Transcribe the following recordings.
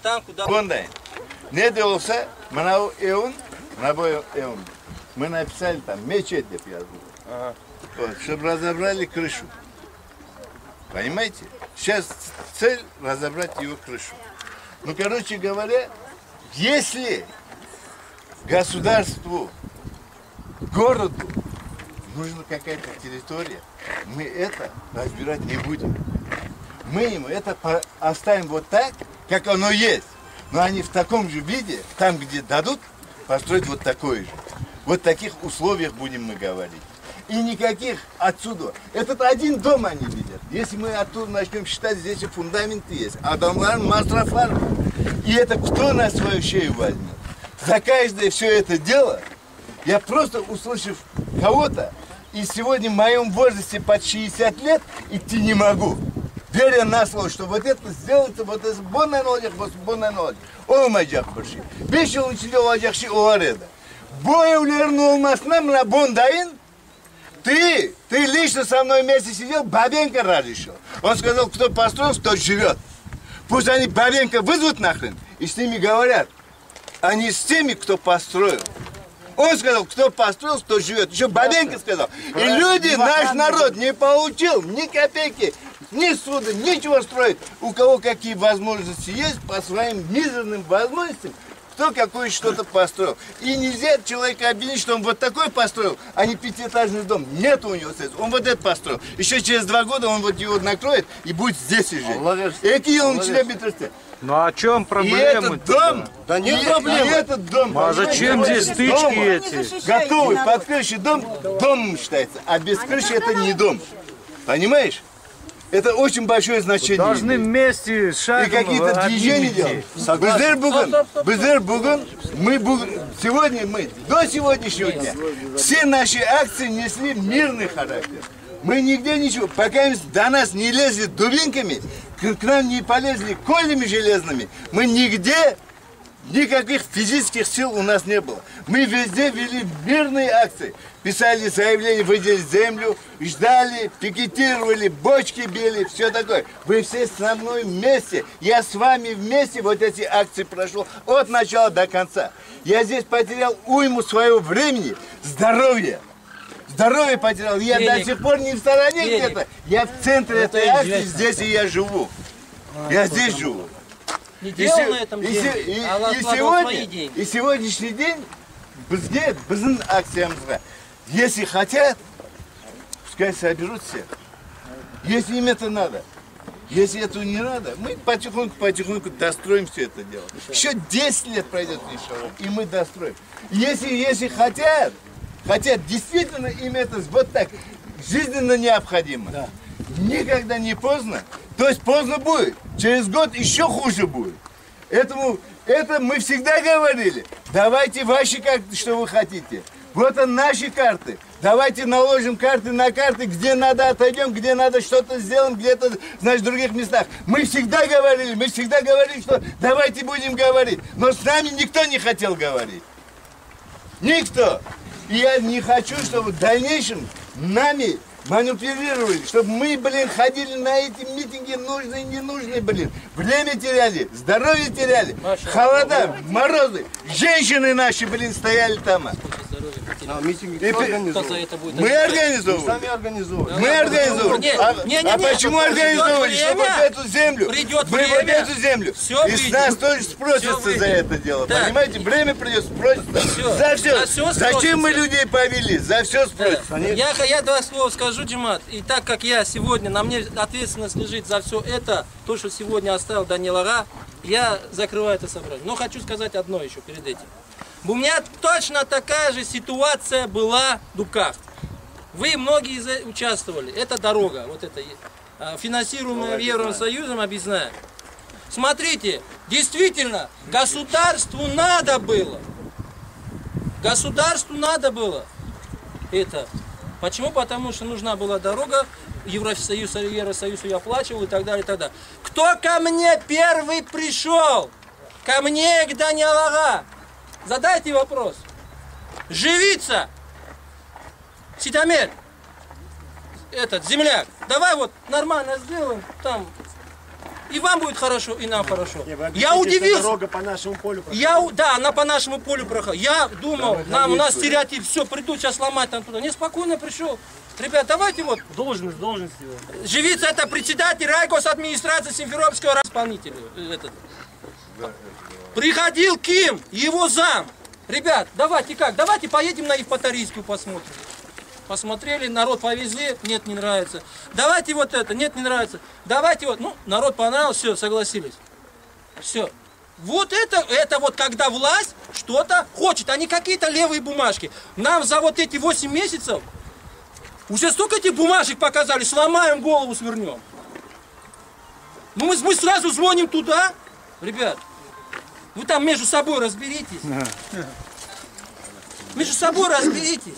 там, куда... Не делался, мы написали там мечеть, чтобы разобрали крышу. Понимаете? Сейчас цель разобрать его крышу. Ну, короче говоря, если государству, городу нужна какая-то территория, мы это разбирать не будем. Мы ему это оставим вот так, как оно есть. Но они в таком же виде, там, где дадут, построить вот такое же. Вот в таких условиях будем мы говорить. И никаких отсюда. Этот один дом они видят. Если мы оттуда начнем считать, здесь и фундаменты есть. А домлар мастрафар. И это кто на свою шею возьмет? За каждое все это дело, я просто услышав кого-то, и сегодня в моем возрасте под 60 лет идти не могу. Веря на слово, что вот это сделается, вот это бонная ноль, бонная ноль. Olmayacak bir şey. 5 yıl içinde olacak şey o arada. Bu evlerin olmasına mı Бондайн? Ты лично со мной вместе сидел, Бабенко разрешил. Он сказал, кто построил, тот живет. Пусть они Бабенко вызовут нахрен и с ними говорят. А не с теми, кто построил. Он сказал, кто построил, тот живет. Еще Бабенко сказал. И люди, наш народ не получил ни копейки, ни суда, ничего строить. У кого какие возможности есть, по своим мизерным возможностям, кто какое что-то построил. И нельзя человека обвинить, что он вот такой построил, а не пятиэтажный дом. Нет у него средств. Он вот это построил. Еще через 2 года он вот его накроет и будет здесь и жить. Какие он тебя бетрости? Ну о чем проблема? И этот дом, да нет проблем. И этот дом. А зачем здесь стычки эти? Готовый под крышей дом, домом считается. А без крыши это не дом. Понимаешь? Это очень большое значение. Должны вместе шагом. И какие-то движения делать. Сегодня мы, до сегодняшнего дня, все наши акции несли мирный характер. Мы нигде ничего, пока до нас не лезли дубинками, к нам не полезли колями железными, мы нигде никаких физических сил у нас не было. Мы везде вели мирные акции. Писали заявления, выделили землю, ждали, пикетировали, бочки били, все такое. Вы все со мной вместе, я с вами вместе вот эти акции прошел от начала до конца. Я здесь потерял уйму своего времени, здоровья. Здоровье потерял, я до сих пор не в стороне где-то. Я в центре этой акции, здесь и я живу. Я здесь живу. Не делал на этом деньги, а откладывал свои деньги. И сегодняшний день, bizim акциямызға, если хотят, пускай соберут всех. Если им это надо. Если этого не надо, мы потихоньку достроим все это дело. Еще 10 лет пройдет, и мы достроим. Если хотят, действительно им это вот так жизненно необходимо. Да. Никогда не поздно. То есть поздно будет. Через год еще хуже будет. Это мы всегда говорили. Давайте ваши карты, что вы хотите. Вот наши карты. Давайте наложим карты на карты, где надо отойдем, где надо что-то сделаем, где-то, значит, в других местах. Мы всегда говорили, что давайте будем говорить. Но с нами никто не хотел говорить. Никто. И я не хочу, чтобы в дальнейшем нами манипулировали, чтобы мы, ходили на эти митинги, нужные, ненужные, время теряли, здоровье теряли, холода, морозы, женщины наши, стояли там. Митинги кто организовывает? Мы организовывали. Сами организовывали. Мы организовывали. А почему организовывали? Чтобы вот эту землю, и с нас тоже спросятся за это дело, понимаете? Время придет, спросятся за все. Зачем мы людей повели? За все спросятся. Я 2 слова скажу, Джимат. И так как я сегодня, на мне ответственность лежит за все это, то, что сегодня оставил Даниил Ага, я закрываю это собрание. Но хочу сказать одно еще перед этим. У меня точно такая же ситуация была в Дуках. Вы многие участвовали. Это дорога, вот это финансируемая Евросоюзом, объясняю. Смотрите, действительно, государству надо было. Государству надо было это. Почему? Потому что нужна была дорога, Евросоюз ее оплачивал и так далее, и так далее. Кто ко мне первый пришел? Ко мне, к Даниилу Ага. Задайте вопрос. Живица, Ситамер, земляк, давай вот нормально сделаем там. И вам будет хорошо, и нам хорошо. Я удивился. Дорога по нашему полю. Да, она по нашему полю проходит. Я думал, у нас стереотип, все, придут сейчас ломать там туда. Неспокойно пришел. Ребят, давайте вот. Должность. Живица — это председатель райгосадминистрации Симферопольского исполнителя. Приходил Ким, его зам. Ребят, давайте как? Давайте поедем на Евпаторийскую посмотрим. Посмотрели, народ повезли, нет, не нравится. Давайте вот это, нет, не нравится. Давайте вот, народ понравился, все, согласились. Все. Вот это вот когда власть что-то хочет, а не какие-то левые бумажки. Нам за вот эти 8 месяцев уже столько этих бумажек показали, сломаем голову, свернем. Мы сразу звоним туда. Ребят, вы там между собой разберитесь. Между собой разберитесь.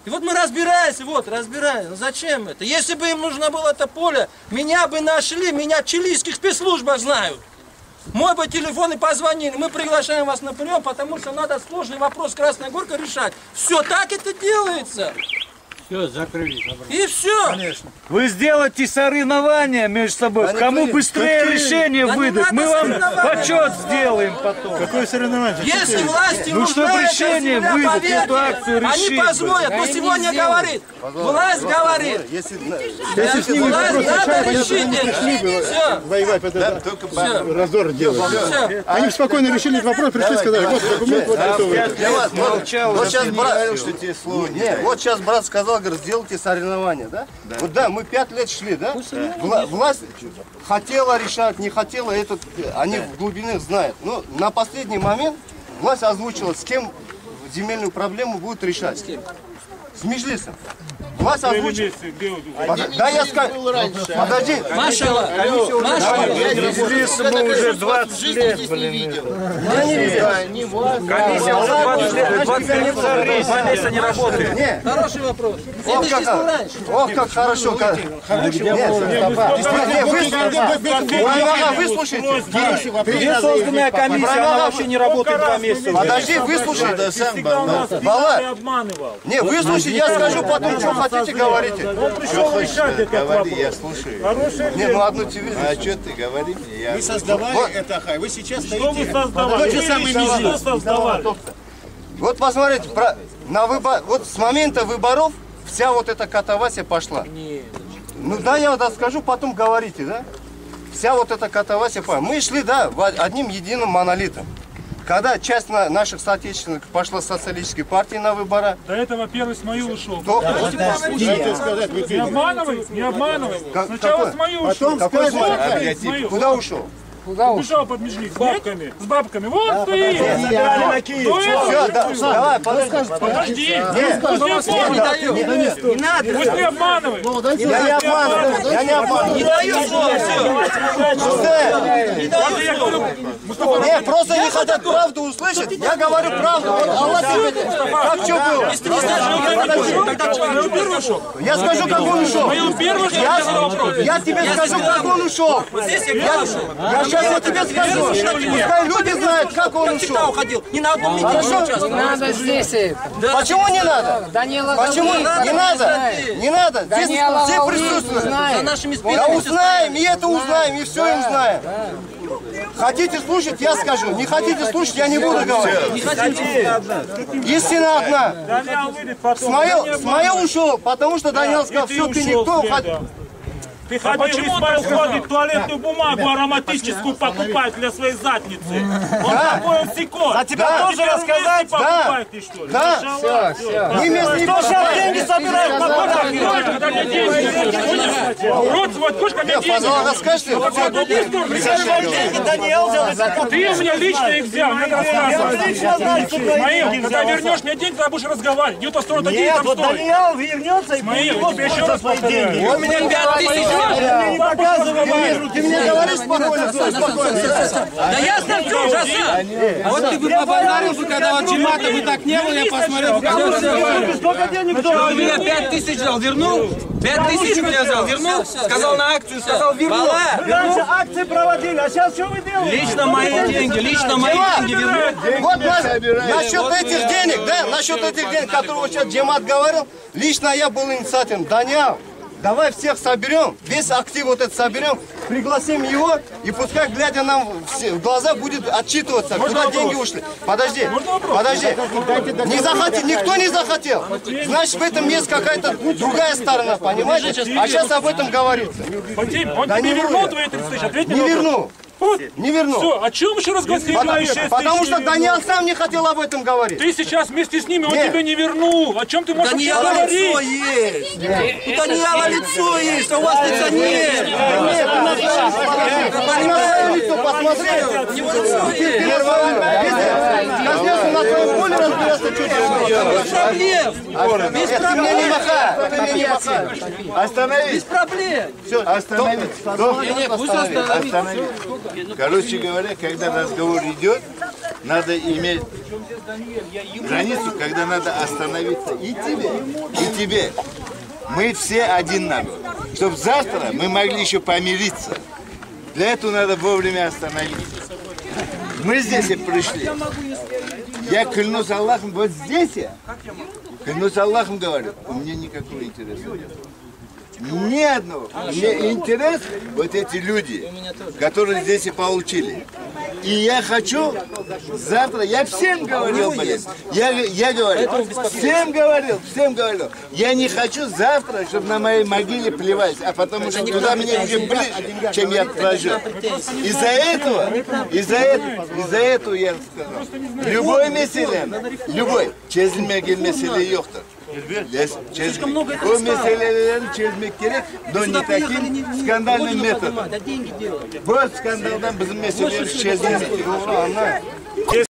И вот мы разбираемся. Ну зачем это? Если бы им нужно было это поле, меня бы нашли, меня в чилийских спецслужбах знают. Мой бы телефон и позвонили. Мы приглашаем вас на прием, потому что надо сложный вопрос Красная Горка решать. Все так это делается. Все, закрыли. И все. Конечно. Вы сделайте соревнования между собой. Кому быстрее решение выдать. Мы вам почет сделаем потом. Какое соревнование? Если власти чтобы решение выдать, эту акцию решить. Они позволят. Но сегодня говорит. Власть говорит. Если Власть надо решить. Все. Воевать, раздор делать. Они спокойно решили этот вопрос, пришли и сказали, вот документ, вот готовый. Вот сейчас брат сказал, говорит, сделайте соревнования, да? Вот да, мы 5 лет шли, да? Власть хотела решать, не хотела, они в глубине знают. Но на последний момент власть озвучила, с кем земельную проблему будут решать. С Межлисом. Власть озвучила. Да, я скажу. Подожди. Машалла. Межлису мы уже 20 лет, блин. Я не видел. Комиссия уже 20 лет, 20 лет два месяца не работает. Нет. Хороший вопрос. Ох, как хорошо. Выслушайте. Где созданная комиссия, она вообще не работает 2 месяца. Подожди, выслушайте. Не, выслушайте, я скажу потом, что хотите, говорите. Он пришел решать этот вопрос. Я слушаю. Не, одну телевизор. А что ты говори мне? Вы создавали это, Хай, вы сейчас стоите. Что вы создавали? Тот же самый Межлис. Вот посмотрите, вот с момента выборов вся вот эта катавасия пошла. Ну да, я вот скажу, потом говорите, да? Вся вот эта катавасия пошла. Мы шли, да, одним единым монолитом. Когда часть наших соотечественников пошла с социалистической партии на выборы. До этого первый Смаил ушел. Не обманывай, не обманывай. Сначала Смаил ушел. Какой Смаил? Куда ушел? Убежал под Межлис. С бабками. С бабками. Вот стоит. Все, давай, подожди. Не надо. Пусть не обманывай. Я не обманываю. Я не обманываю. Не даю слова. Нет, просто не хотят правду услышать. Я говорю правду. Вот Аллах тебе. Как что было? Если не знаешь, тогда Смаил первый ушел. Я скажу, как он ушел. Смаил первый ушел. Я тебе скажу, как он ушел. Здесь я ушел. Сейчас я тебе скажу. Пускай люди знают, как он Всегда ушел. уходил. Не на одном митинге не участвовал. Надо здесь это. Почему не надо? Данила Почему не надо? Не надо. Здесь Данила все Галуев присутствуют. За знает. нашими Да спинами. узнаем, и это узнаем, и все и узнаем. Хотите слушать, я скажу. Не хотите слушать, я не буду говорить. Истина одна. Даниил выйдет потом. Смаил ушел, потому что Даниил сказал, все, ты никто. Ты почему он ходит туалетную бумагу ароматическую покупать для своей задницы? Он такой, он сикот. А тебя тоже рассказать? Покупает ты что ли? Да. Не место, не пожалуйста. Деньги собирают, когда мне деньги. Рот свой, кушка мне деньги. Пожалуйста, расскажите. Ты у меня лично их взял, мне рассказывай. Маил, когда вернешь мне деньги, тогда будешь разговаривать. Не в ту сторону, деньги там стой. Даниил вернется и Маил, я тебе еще раз повторяю. У меня 5000. Не показывай, ты мне говоришь спокойно, спокойно. Да ясно, в чем же, вот ты бы поблагодарил, когда вот Джимата бы так не было, я посмотрел. Сколько денег Ты меня 5000 дал, вернул? 5000 меня взял, вернул? Сказал на акцию, сказал вернул. Раньше акции проводили, а сейчас что вы делаете? Лично мои деньги вернул. Вот насчет этих денег, да, насчет этих денег, которые сейчас Джимат говорил, лично я был инициатором. Даниил, давай всех соберем, весь актив вот этот соберем, пригласим его, и пускай, глядя нам в глаза, будет отчитываться, куда деньги ушли. Подожди, подожди. Не захотел, никто не захотел. Значит, в этом есть какая-то другая сторона, понимаете? А сейчас об этом говорится. Вадим, он Да тебе не вернул верну. твои 30 тысяч? Ответь Не мне на вопрос. верну. Не верну. Все, о чем еще раз говорить? Потому что Даниил сам не хотел об этом говорить. Ты сейчас вместе с ними, он Нет. тебе не вернул. О чем ты можешь вообще Даниэла лицо говорить? есть. У Даниэла лицо есть, а у вас лица нет. Нет, ты на свое лицо посмотри. У него лицо есть. Коснешься на своем поле, разбираться, что делать. Без проблем. Без Ты мне не махай, ты мне не махай. Без Остановись. проблем. Остановись. Не, пусть остановится. Остановись. Короче говоря, когда разговор идет, надо иметь границу, когда надо остановиться и тебе. Мы все один народ. Чтобы завтра мы могли еще помириться. Для этого надо вовремя остановиться. Мы здесь и пришли. Я клянусь Аллахом, вот здесь я, клянусь Аллахом говорю, у меня никакого интереса нет. Ни одного. Мне интерес вот эти люди, которые здесь и получили. И я хочу завтра, я всем говорил, блин, я говорил, всем говорил, я не хочу завтра, чтобы на моей могиле плевать, а потому что туда мне уже ближе, чем я прожил. Из-за этого я сказал, любой меселен, любой, через мегель меселе йохтар. Слишком много это Bu стало. meselelerin çözmek gerek, но не таким скандальным методом. Да деньги делают. Bu skandaldan bizim meselelerimiz çözülmek gerek.